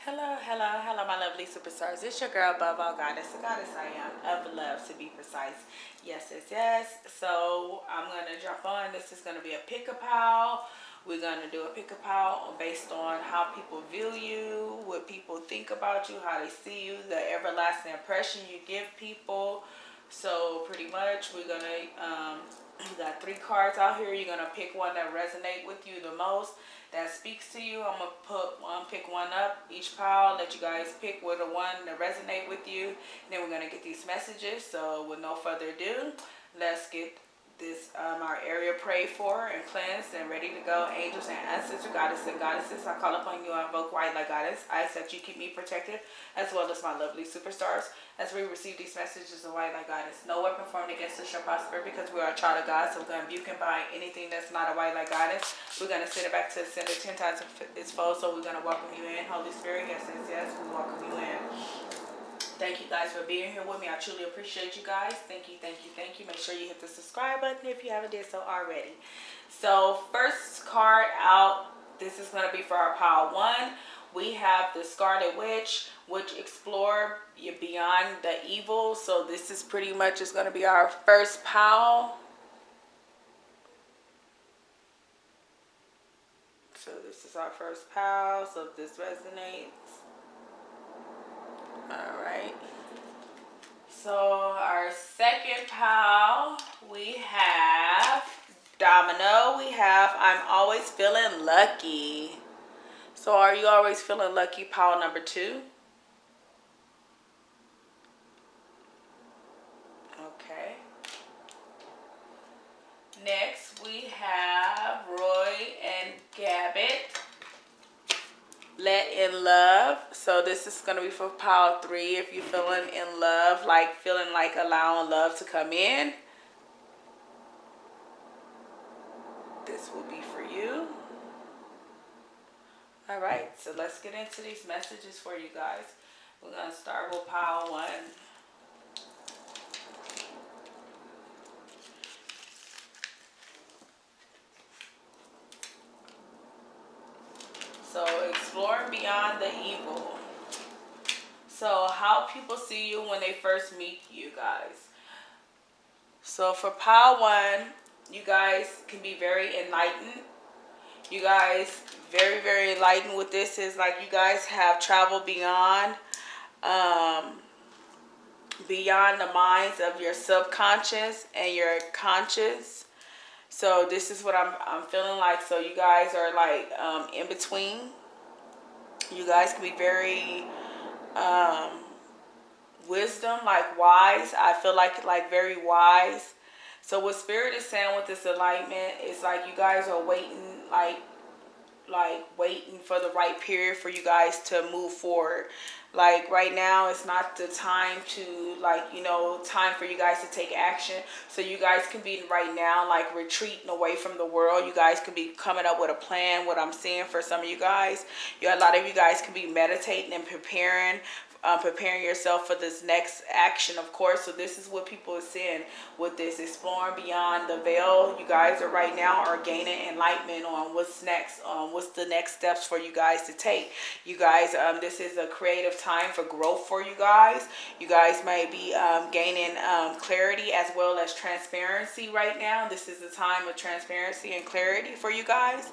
Hello, hello, hello, my lovely superstars. It's your girl, above all goddess, the goddess I am, of love to be precise. Yes, yes, yes. So I'm gonna jump on. This is gonna be a pick a pal. We're gonna do a pick a pal based on how people view you, what people think about you, how they see you, the everlasting impression you give people. So pretty much, we're gonna you got three cards out here. You're gonna pick one that resonate with you the most, that speaks to you. I'm gonna pick one up each pile. Let you guys pick with the one that resonate with you. And then we're gonna get these messages. So with no further ado, let's get this our area prayed for and cleansed and ready to go. Angels and ancestor, goddess and goddesses, I call upon you. I invoke white like goddess. I ask that you keep me protected, as well as my lovely superstars, as we receive these messages of white like goddess. No weapon formed against us shall prosper, because we are a child of God. So we're going to rebuke and bind anything that's not a white like goddess. We're going to send it back to the sender 10 times its foe. So we're going to welcome you in, Holy Spirit. Yes, yes, yes. We welcome you in. Thank you guys for being here with me. I truly appreciate you guys. Thank you, thank you, thank you. Make sure you hit the subscribe button if you haven't did so already. So first card out, this is going to be for our pile one. We have the Scarlet Witch, which explore you beyond the evil. So this is pretty much is going to be our first pile. So this is our first pile. So if this resonates. All right. So our second pile, we have Domino. We have I'm always feeling lucky. So are you always feeling lucky? Pile number two. Okay. Next we have Roy and Gabbit. Let in love. So this is going to be for pile three. If you're feeling in love, like feeling like allowing love to come in, this will be for you. All right, so let's get into these messages for you guys. We're going to start with pile one. So exploring beyond the evil. So how people see you when they first meet you guys. So for pile one, you guys can be very enlightened. You guys very, very enlightened with this. Is like you guys have traveled beyond beyond the minds of your subconscious and your conscious. So this is what I'm feeling like. So you guys are like in between. You guys can be very wisdom, like wise. I feel like very wise. So what Spirit is saying with this alignment is like you guys are waiting, like waiting for the right period for you guys to move forward. Like right now it's not the time to, like, you know, time for you guys to take action. So you guys can be right now like retreating away from the world. You guys could be coming up with a plan. What I'm seeing for some of you guys, a lot of you guys can be meditating and preparing yourself for this next action, of course. So this is what people are seeing with this exploring beyond the veil. You guys are right now are gaining enlightenment on what's next, what's the next steps for you guys to take. You guys, this is a creative time for growth for you guys. You guys might be gaining clarity as well as transparency right now. This is a time of transparency and clarity for you guys.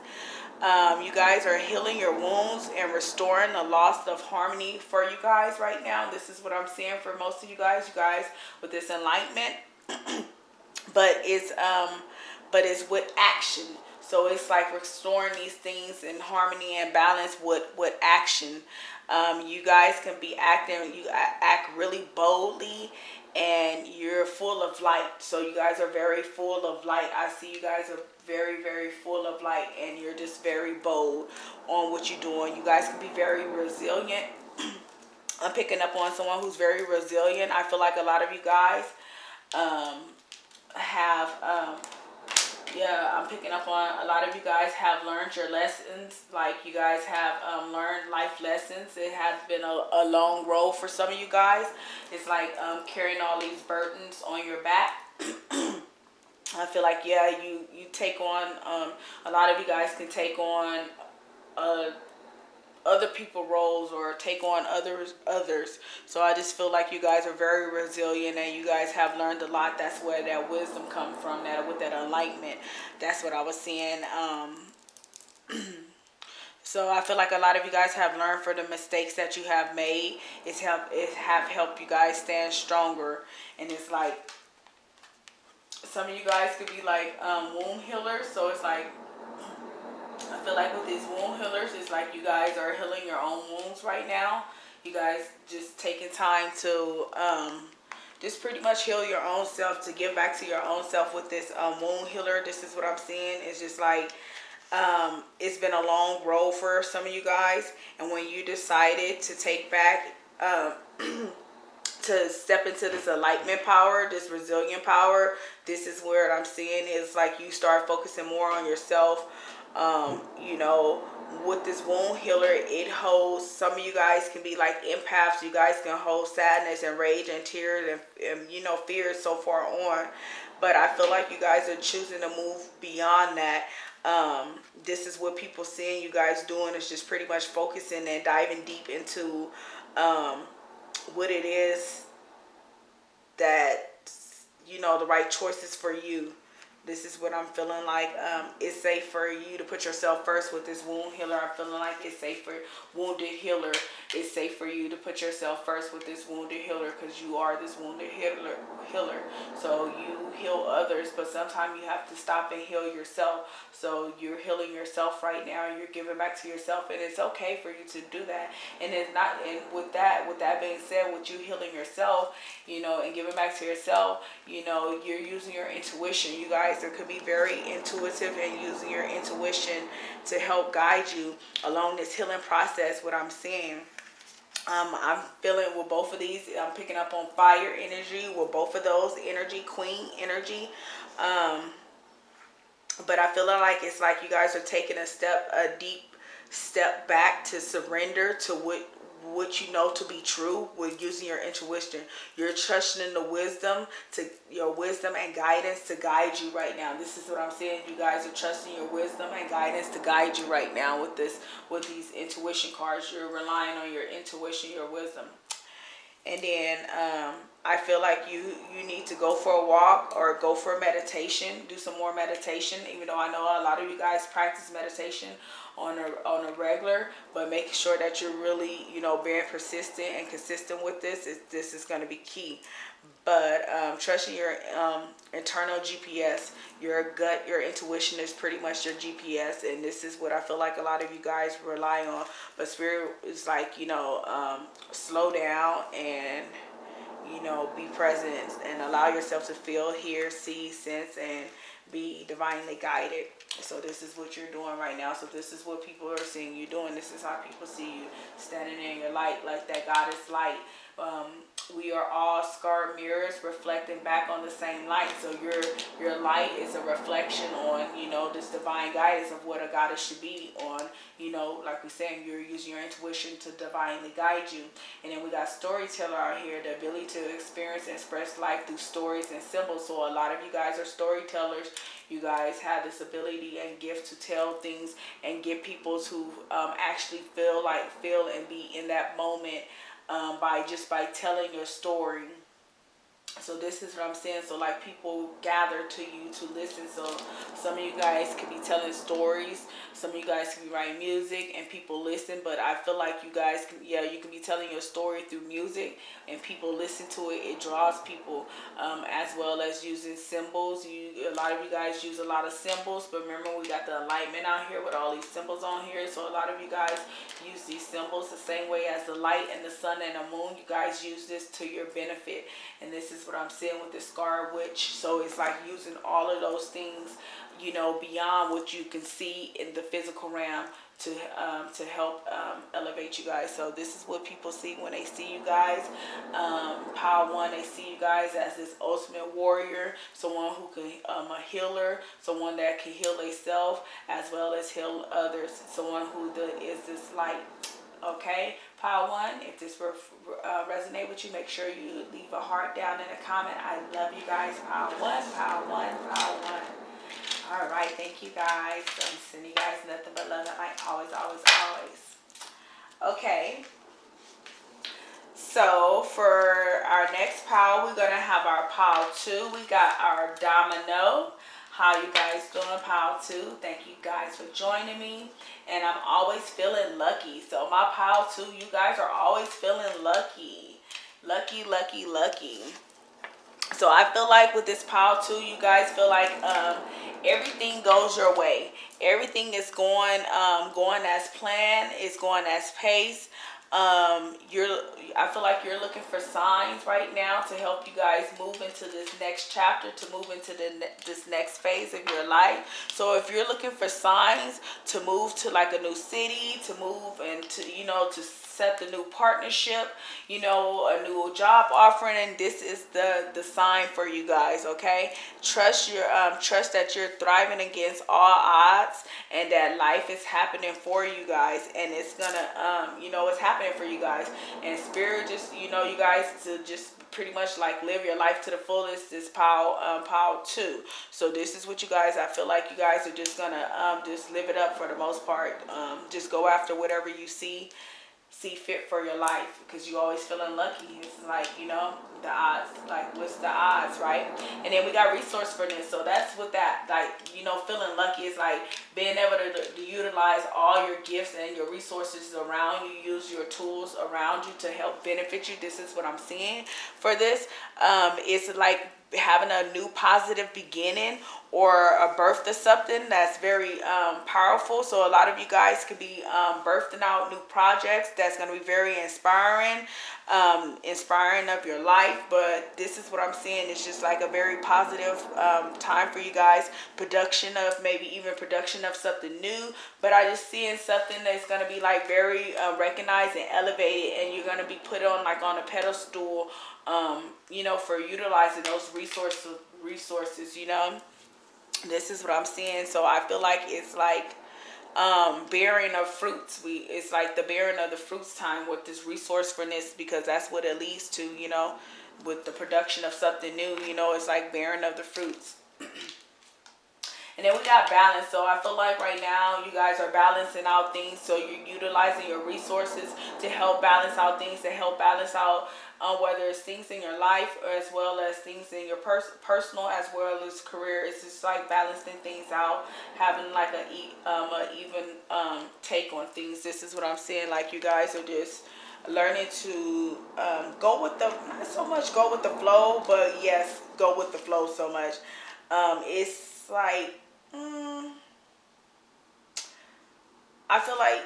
You guys are healing your wounds and restoring the loss of harmony for you guys right now. This is what I'm seeing for most of you guys. You guys with this enlightenment, but it's with action. So it's like restoring these things in harmony and balance with action. You guys can be acting. You act really boldly, and you're full of light. So you guys are very full of light. I see you guys are very, very full of light, and you're just very bold on what you're doing. You guys can be very resilient. I'm picking up on someone who's very resilient. I feel like a lot of you guys I'm picking up on a lot of you guys have learned your lessons. Like you guys have learned life lessons. It has been a long road for some of you guys. It's like carrying all these burdens on your back. I feel like, yeah, you take on, a lot of you guys can take on a other people roles or take on others. So I just feel like you guys are very resilient and you guys have learned a lot. That's where that wisdom comes from, that with that enlightenment. That's what I was seeing. So I feel like a lot of you guys have learned from the mistakes that you have made. It have helped you guys stand stronger. And it's like some of you guys could be like wound healers. So it's like, I feel like with these wound healers, it's like you guys are healing your own wounds right now. You guys just taking time to just pretty much heal your own self, to give back to your own self with this wound healer. This is what I'm seeing. It's just like it's been a long road for some of you guys, and when you decided to take back to step into this enlightenment power, this resilient power, this is where I'm seeing is like you start focusing more on yourself. You know, with this wound healer, it holds, some of you guys can be like empaths. You guys can hold sadness and rage and tears and you know, fear so far on, but I feel like you guys are choosing to move beyond that. This is what people seeing you guys doing, is just pretty much focusing and diving deep into what it is that, you know, the right choices for you. This is what I'm feeling like. It's safe for you to put yourself first with this wound healer. I'm feeling like it's safe for wounded healer. It's safe for you to put yourself first with this wounded healer, because you are this wounded healer. So you heal others, but sometimes you have to stop and heal yourself. So you're healing yourself right now. You're giving back to yourself, and it's okay for you to do that. And it's not. And with that being said, with you healing yourself, you know, and giving back to yourself, you know, you're using your intuition. You guys could be very intuitive and using your intuition to help guide you along this healing process. What I'm seeing, I'm feeling with both of these, I'm picking up on fire energy with both of those energy, queen energy. But I feel like it's like you guys are taking a deep step back to surrender to what you know to be true with using your intuition. You're trusting in the wisdom, to your wisdom and guidance to guide you right now. This is what I'm saying. You guys are trusting your wisdom and guidance to guide you right now with these intuition cards. You're relying on your intuition, your wisdom. And then I feel like you need to go for a walk or go for a meditation, do some more meditation, even though I know a lot of you guys practice meditation on a regular, but make sure that you're really, you know, being persistent and consistent with this. This is going to be key. But trusting your internal GPS, your gut, your intuition is pretty much your GPS, and this is what I feel like a lot of you guys rely on. But Spirit is like, you know, slow down and, you know, be present and allow yourself to feel, hear, see, sense, and be divinely guided. So this is what you're doing right now. So this is what people are seeing you doing. This is how people see you, standing in your light, like that goddess light. We are all scarred mirrors reflecting back on the same light. So your light is a reflection on, you know, this divine guidance of what a goddess should be on. You know, like we're saying, you're using your intuition to divinely guide you. And then we got storyteller out here, the ability to experience and express life through stories and symbols. So a lot of you guys are storytellers. You guys have this ability and gift to tell things and get people to actually feel and be in that moment by telling your story. So this is what I'm saying. So like people gather to you to listen. So some of you guys could be telling stories. Some of you guys could be writing music and people listen. But I feel like you guys can, you can be telling your story through music and people listen to it. It draws people, as well as using symbols. A lot of you guys use a lot of symbols. But remember, we got the alignment out here with all these symbols on here. So a lot of you guys use these symbols the same way as the light and the sun and the moon. You guys use this to your benefit. And this is what I'm saying with the Scar Witch. So it's like using all of those things, you know, beyond what you can see in the physical realm to help elevate you guys. So this is what people see when they see you guys. Power one, they see you guys as this ultimate warrior, someone who can, a healer, someone that can heal themselves as well as heal others, someone who is this light. Okay, Power one, if this resonate with you, make sure you leave a heart down in a comment. I love you guys. Power one, Power one, Power one. All right, thank you guys. I'm sending you guys nothing but love and light always, always, always. Okay. So for our next pile, we're gonna have our pile 2. We got our domino. How you guys doing, pile 2? Thank you guys for joining me. And I'm always feeling lucky. So my pile 2, you guys are always feeling lucky. Lucky, lucky, lucky. So I feel like with this pile 2, you guys feel like everything goes your way. Everything is going as planned. It's going as paced. I feel like you're looking for signs right now to help you guys move into this next chapter, to move into this next phase of your life. So if you're looking for signs to move to like a new city, to move and to set the new partnership, a new job offering, and this is the sign for you guys. Okay, trust that you're thriving against all odds, and that life is happening for you guys, and it's gonna it's happening for you guys. And spirit just you guys to just pretty much like live your life to the fullest. This pile 2. So this is what you guys, I feel like you guys are just gonna just live it up for the most part. Just go after whatever you see fit for your life, because you always feeling lucky. It's like, the odds, like what's the odds, right? And then we got resourcefulness. So that's what that, like, feeling lucky is like being able to utilize all your gifts and your resources around you, use your tools around you to help benefit you. This is what I'm seeing for this. It's like having a new positive beginning or a birth of something that's very powerful. So a lot of you guys could be birthing out new projects that's going to be very inspiring of your life. But this is what I'm seeing. It's just like a very positive time for you guys. Maybe even production of something new. But I just seeing something that's going to be like very recognized and elevated, and you're going to be put on like on a pedestal, for utilizing those resources. This is what I'm seeing. So I feel like it's like bearing of fruits. It's like the bearing of the fruits time with this resourcefulness, because that's what it leads to, with the production of something new. It's like bearing of the fruits. And then we got balance. So I feel like right now you guys are balancing out things. So you're utilizing your resources to help balance out things, to help balance out whether it's things in your life or as well as things in your personal as well as career. It's just like balancing things out, having like a even take on things. This is what I'm saying. Like you guys are just learning to go with not so much go with the flow, but yes, go with the flow so much. It's like I feel like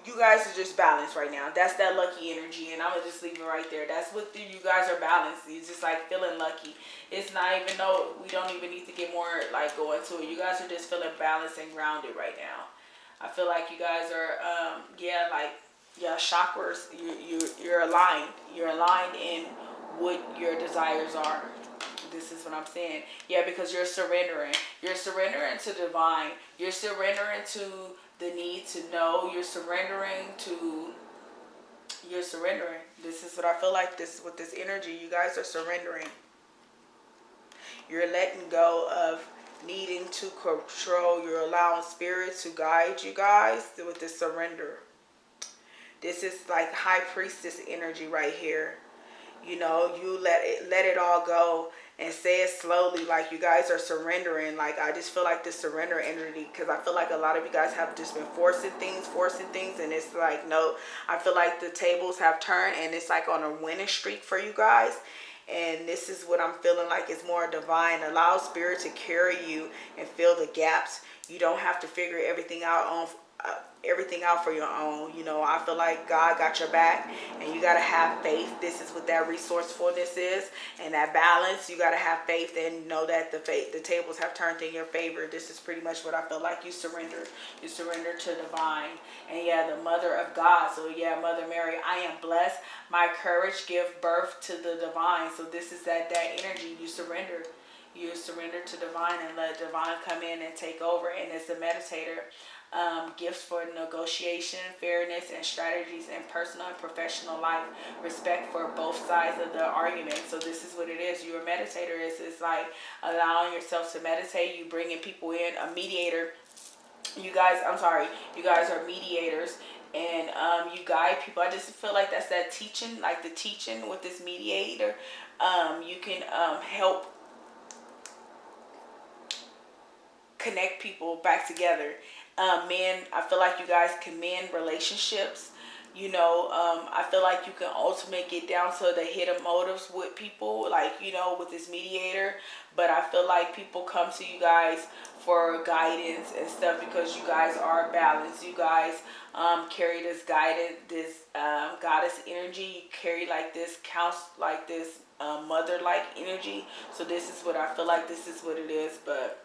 you guys are just balanced right now. That's that lucky energy, and I'm gonna just leave it right there. That's what you guys are balanced. It's just like feeling lucky. It's not even though we don't even need to get more like go into it. You guys are just feeling balanced and grounded right now. I feel like you guys are chakras. You're aligned. You're aligned in what your desires are. This is what I'm saying. Yeah, because you're surrendering. You're surrendering to divine. You're surrendering to the need to know. You're surrendering. This is what I feel like with this energy. You guys are surrendering. You're letting go of needing to control. You're allowing spirit to guide you guys with this surrender. This is like high priestess energy right here. You let it all go and say it slowly, like you guys are surrendering. Like I just feel like this surrender energy, because I feel like a lot of you guys have just been forcing things, and it's like, no, I feel like the tables have turned and it's like on a winning streak for you guys. And this is what I'm feeling like is more divine. Allow spirit to carry you and fill the gaps. You don't have to figure everything out for your own. I feel like God got your back, and you got to have faith. This is what that resourcefulness is, and that balance. You got to have faith and know that the tables have turned in your favor. This is pretty much what I feel like. You surrender to divine. And yeah, the mother of God. So yeah, Mother Mary, I am blessed. My courage give birth to the divine. So this is that energy. You surrender to divine and let divine come in and take over. And as a meditator, gifts for negotiation, fairness, and strategies in personal and professional life, respect for both sides of the argument. So this is what it is. You're a meditator. It's like allowing yourself to meditate. You bringing people in, a mediator. You guys are mediators, and you guide people. I just feel like that's that teaching, like the teaching with this mediator. You can help connect people back together. Men, I feel like you guys can mend relationships. I feel like you can ultimately get down to the hidden motives with people, like, with this mediator. But I feel like people come to you guys for guidance and stuff because you guys are balanced. You guys carry this goddess energy. You carry like this mother-like energy. So this is what I feel like. This is what it is. But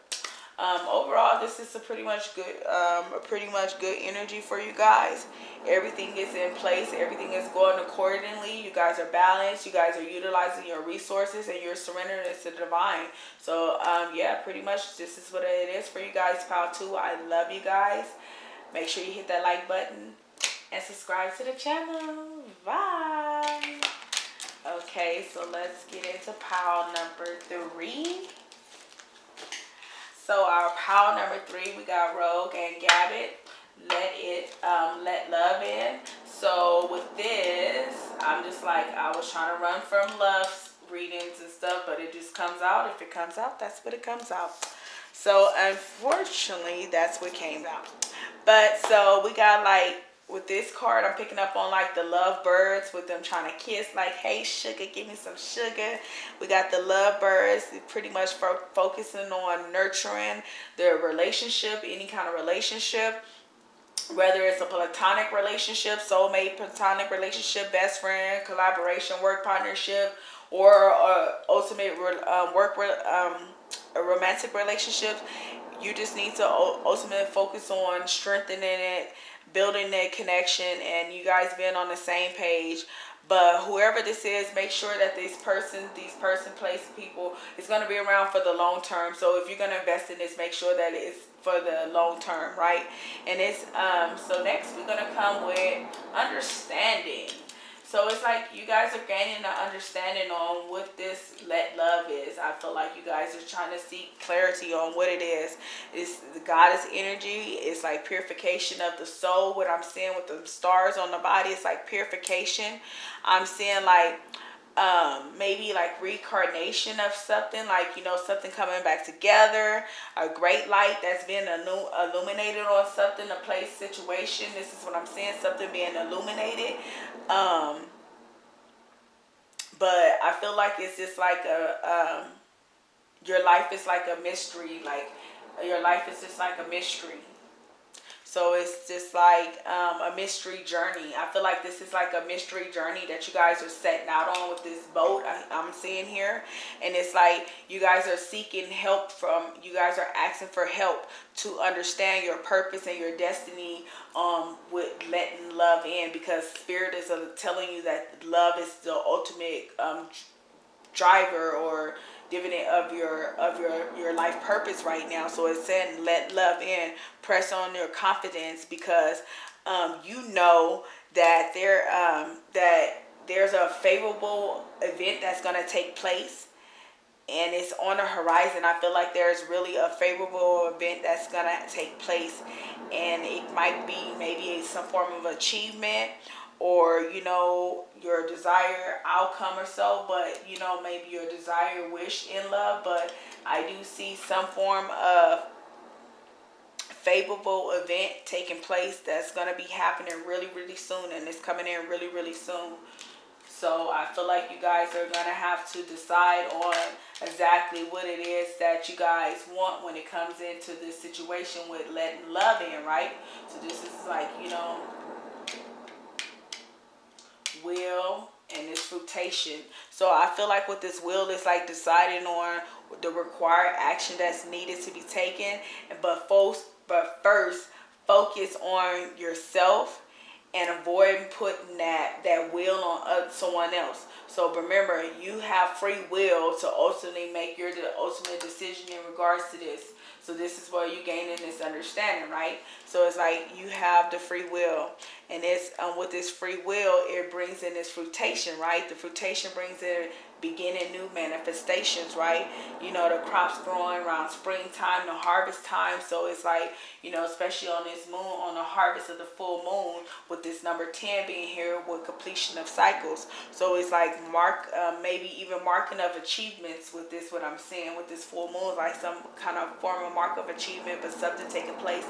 overall, this is a pretty much good energy for you guys. Everything is in place. Everything is going accordingly. You guys are balanced. You guys are utilizing your resources, and you're surrendering to the divine. So yeah, pretty much this is what it is for you guys. Pile 2. I love you guys. Make sure you hit that like button and subscribe to the channel. Bye. Okay, so let's get into pile number 3. So our pile number 3, we got Rogue and Gambit. Let love in. So with this, I'm just like, I was trying to run from love readings and stuff, but it just comes out. If it comes out, that's what it comes out. So unfortunately, that's what came out. But so we got like, with this card, I'm picking up on like the love birds with them trying to kiss, like, hey, sugar, give me some sugar. We got the love birds pretty much focusing on nurturing their relationship, any kind of relationship, whether it's a platonic relationship, soulmate platonic relationship, best friend, collaboration, work partnership, or ultimate a romantic relationship. You just need to ultimately focus on strengthening it, building that connection, and you guys being on the same page. But whoever this is, make sure that these person, place, people, is going to be around for the long term. So if you're going to invest in this, make sure that it's for the long term, right? And it's so next we're going to come with understanding. So it's like you guys are gaining an understanding on what this let love is. I feel like you guys are trying to seek clarity on what it is. It's the goddess energy. It's like purification of the soul. What I'm seeing with the stars on the body, it's like purification. I'm seeing like maybe like reincarnation of something, like, something coming back together, a great light that's been illuminated on something, a place, situation. This is what I'm seeing, something being illuminated. But I feel like it's just like your life is like a mystery, like your life is just like a mystery. So it's just like a mystery journey. I feel like this is like a mystery journey that you guys are setting out on with this boat I'm seeing here. And it's like you guys are seeking help you guys are asking for help to understand your purpose and your destiny with letting love in. Because Spirit is telling you that love is the ultimate driver or dividend of your life purpose right now. So it's saying let love in, press on your confidence, because you know that there's a favorable event that's going to take place, and it's on the horizon. I feel like there's really a favorable event that's going to take place, and it might be maybe some form of achievement, or your desired outcome or so, but maybe your desired wish in love. But I do see some form of favorable event taking place that's going to be happening really, really soon, and it's coming in really, really soon. So I feel like you guys are going to have to decide on exactly what it is that you guys want when it comes into this situation with letting love in, right? So this is like, will and this fruitation. So I feel like with this will, it's like deciding on the required action that's needed to be taken, but first focus on yourself and avoid putting that will on someone else. So remember, you have free will to ultimately make the ultimate decision in regards to this. So this is where you gaining this understanding, right? So it's like you have the free will. And it's with this free will, it brings in this fruitation, right? The fruitation brings in beginning new manifestations, right? You know, the crops growing around springtime, the harvest time. So it's like, you know, especially on this moon, on the harvest of the full moon, with this number 10 being here with completion of cycles. So it's like maybe even marking of achievements with this, what I'm seeing with this full moon, like some kind of form of mark of achievement, but something taking place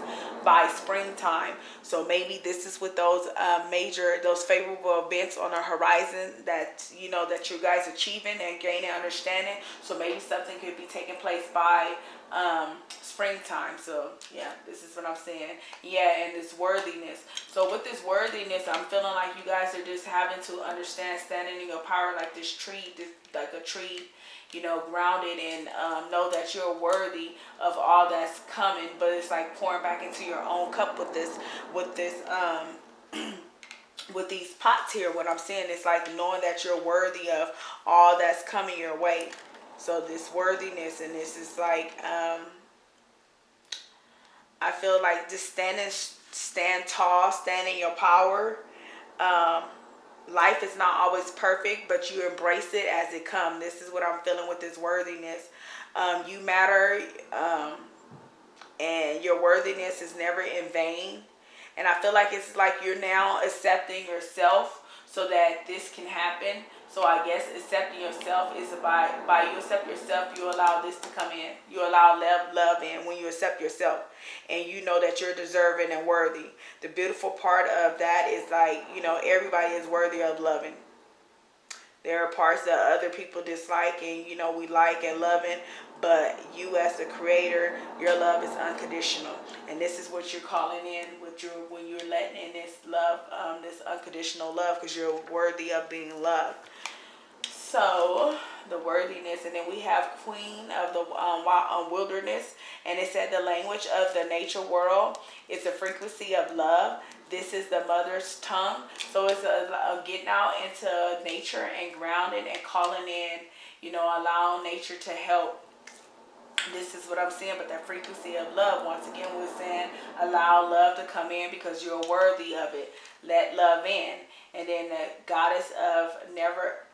by springtime. So maybe this is with those those favorable events on the horizon that, you know, that you guys achieving and gaining understanding. So maybe something could be taking place by springtime. So yeah, this is what I'm saying. Yeah, and this worthiness. So with this worthiness, I'm feeling like you guys are just having to understand, standing in your power like this tree, like a tree, you know, grounded, and know that you're worthy of all that's coming. But it's like pouring back into your own cup with this with these pots here. What I'm saying is like knowing that you're worthy of all that's coming your way. So this worthiness, and this is like I feel like just stand tall, stand in your power. Life is not always perfect, but you embrace it as it comes. This is what I'm feeling with this worthiness. You matter, and your worthiness is never in vain. And I feel like it's like you're now accepting yourself so that this can happen. So I guess accepting yourself is by you accept yourself, you allow this to come in. You allow love in when you accept yourself. And you know that you're deserving and worthy. The beautiful part of that is like, you know, everybody is worthy of loving. There are parts that other people dislike and, you know, we like and loving. But you as the creator, your love is unconditional. And this is what you're calling in when you're letting in this love, this unconditional love, because you're worthy of being loved. So the worthiness, and then we have Queen of the wilderness, and it said the language of the nature world is the frequency of love. This is the mother's tongue. So it's a getting out into nature and grounding and calling in, you know, allowing nature to help. This is what I'm saying, but that frequency of love, once again, we're saying allow love to come in because you're worthy of it. Let love in. And then the goddess of never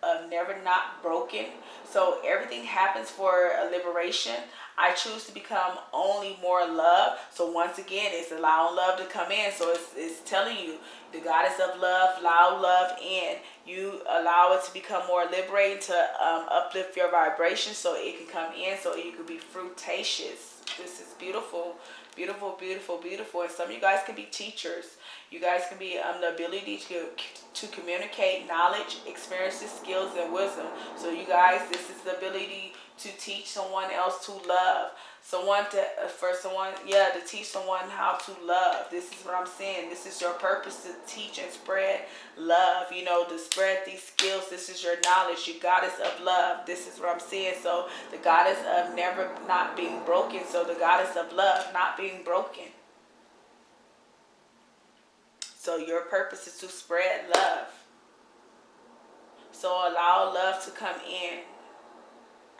not broken. So everything happens for a liberation. I choose to become only more love. So once again, it's allowing love to come in. So it's telling you, the goddess of love, allow love in. You allow it to become more liberating, to uplift your vibration so it can come in, so you can be fruitacious. This is beautiful, beautiful, beautiful, beautiful. And some of you guys can be teachers. You guys can be the ability to communicate knowledge, experiences, skills, and wisdom. So you guys, this is the ability to teach someone else to love. To teach someone how to love. This is what I'm saying. This is your purpose, to teach and spread love. You know, to spread these skills. This is your knowledge. You goddess of love. This is what I'm saying. So the goddess of never not being broken. So the goddess of love, not being broken. So your purpose is to spread love. So allow love to come in.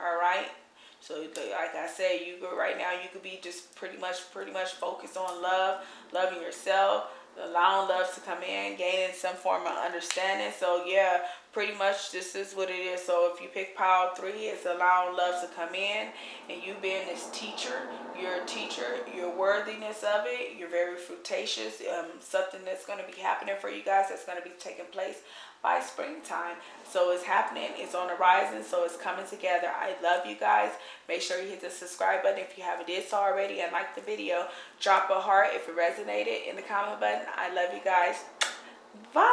All right. So like I said, right now you could be just pretty much focused on love, loving yourself, allowing love to come in, gaining some form of understanding. So yeah, pretty much this is what it is. So if you pick pile 3, it's allowing love to come in, and you being this teacher, you're a teacher, your worthiness of it, you're very fruitacious, something that's going to be happening for you guys, that's going to be taking place by springtime. So it's happening, it's on the horizon, so it's coming together. I love you guys. Make sure you hit the subscribe button if you haven't did so already, and like the video. Drop a heart if it resonated in the comment button. I love you guys. Bye.